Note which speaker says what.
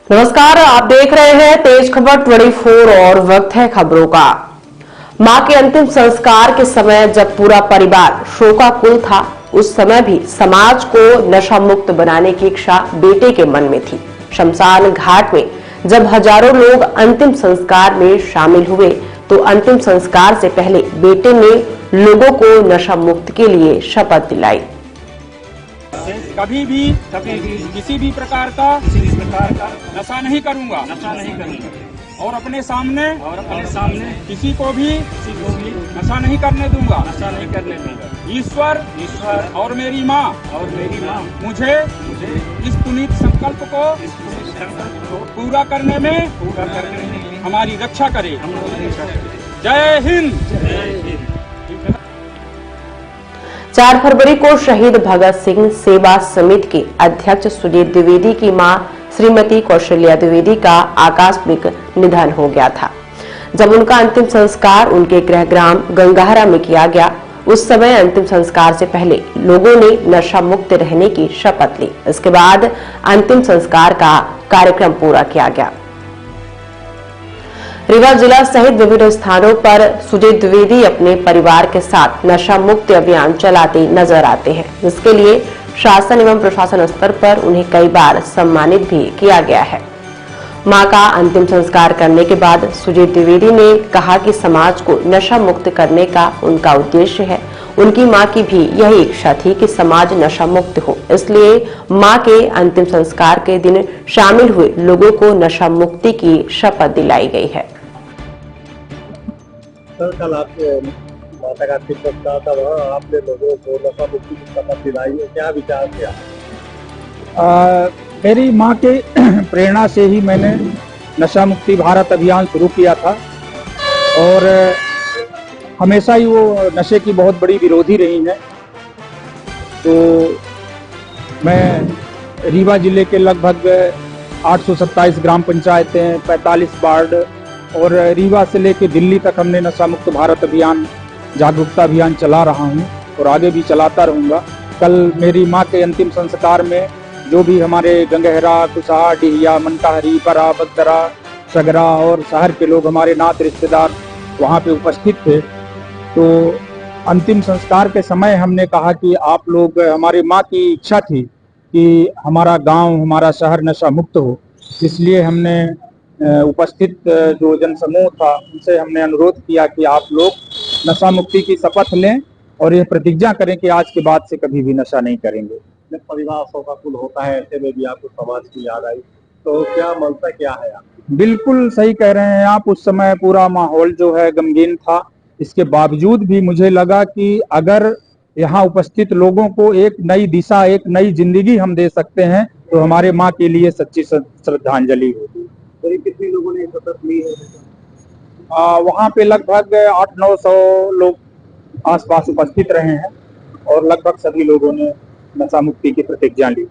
Speaker 1: नमस्कार, आप देख रहे हैं तेज खबर 24 और वक्त है खबरों का। मां के अंतिम संस्कार के समय जब पूरा परिवार शोकाकुल था, उस समय भी समाज को नशा मुक्त बनाने की इच्छा बेटे के मन में थी। शमशान घाट में जब हजारों लोग अंतिम संस्कार में शामिल हुए, तो अंतिम संस्कार से पहले बेटे ने लोगों को नशा मुक्त के लिए शपथ दिलाई।
Speaker 2: कभी भी किसी भी प्रकार का नशा नहीं करूंगा और अपने सामने किसी को भी नशा नहीं करने दूंगा। ईश्वर और मेरी माँ मुझे इस पुनीत संकल्प को पूरा करने में हमारी रक्षा करे। जय हिंद।
Speaker 1: 4 फरवरी को शहीद भगत सिंह सेवा समिति के अध्यक्ष सुजीत द्विवेदी की मां श्रीमती कौशल्या द्विवेदी का आकस्मिक निधन हो गया था। जब उनका अंतिम संस्कार उनके गृह ग्राम गंगाहरा में किया गया, उस समय अंतिम संस्कार से पहले लोगों ने नशा मुक्त रहने की शपथ ली। इसके बाद अंतिम संस्कार का कार्यक्रम पूरा किया गया। रीवा जिला सहित विभिन्न स्थानों पर सुजीत द्विवेदी अपने परिवार के साथ नशा मुक्त अभियान चलाते नजर आते हैं, जिसके लिए शासन एवं प्रशासन स्तर पर उन्हें कई बार सम्मानित भी किया गया है। मां का अंतिम संस्कार करने के बाद सुजीत द्विवेदी ने कहा कि समाज को नशा मुक्त करने का उनका उद्देश्य है। उनकी मां की भी यही इच्छा थी कि समाज नशा मुक्त हो, इसलिए मां के अंतिम संस्कार के दिन शामिल हुए लोगों को नशा मुक्ति की शपथ दिलाई गई है।
Speaker 3: सर, कल आपके माता का अंतिम संस्कार था, वहाँ आपने लोगों को नशा मुक्ति की शपथ दिलाई है, क्या विचार किया?
Speaker 4: मेरी माँ के प्रेरणा से ही मैंने नशा मुक्ति भारत अभियान शुरू किया था और हमेशा ही वो नशे की बहुत बड़ी विरोधी रही है। तो मैं रीवा जिले के लगभग 827 ग्राम पंचायतें, 45 वार्ड और रीवा से लेकर दिल्ली तक हमने नशा मुक्त भारत अभियान जागरूकता अभियान चला रहा हूँ और आगे भी चलाता रहूँगा। कल मेरी माँ के अंतिम संस्कार में जो भी हमारे गंगहरा, कुसाहा, डिहिया, मनकाहरी, परा, बगदरा, सगरा और शहर के लोग, हमारे नात रिश्तेदार वहाँ पे उपस्थित थे। तो अंतिम संस्कार के समय हमने कहा कि आप लोग, हमारी माँ की इच्छा थी कि हमारा गांव, हमारा शहर नशा मुक्त हो, इसलिए हमने उपस्थित जो जनसमूह था उनसे हमने अनुरोध किया कि आप लोग नशा मुक्ति की शपथ लें और ये प्रतिज्ञा करें कि आज के बाद से कभी भी नशा नहीं करेंगे।
Speaker 3: जब परिवार शोकाकुल होता है, ऐसे में भी आपको समाज की याद आई, तो क्या मंशा क्या है आपकी?
Speaker 4: बिल्कुल सही कह रहे हैं आप। उस समय पूरा माहौल जो है गमगीन था। इसके बावजूद भी मुझे लगा कि अगर यहाँ उपस्थित लोगों को एक नई दिशा, एक नई जिंदगी हम दे सकते हैं, तो हमारे माँ के लिए सच्ची श्रद्धांजलि होगी।
Speaker 3: तो कितने लोगों ने शपथ ली है?
Speaker 4: वहाँ पे लगभग 800-900 लोग आसपास उपस्थित रहे हैं और लगभग सभी लोगों ने नशा मुक्ति की प्रतिज्ञा ली।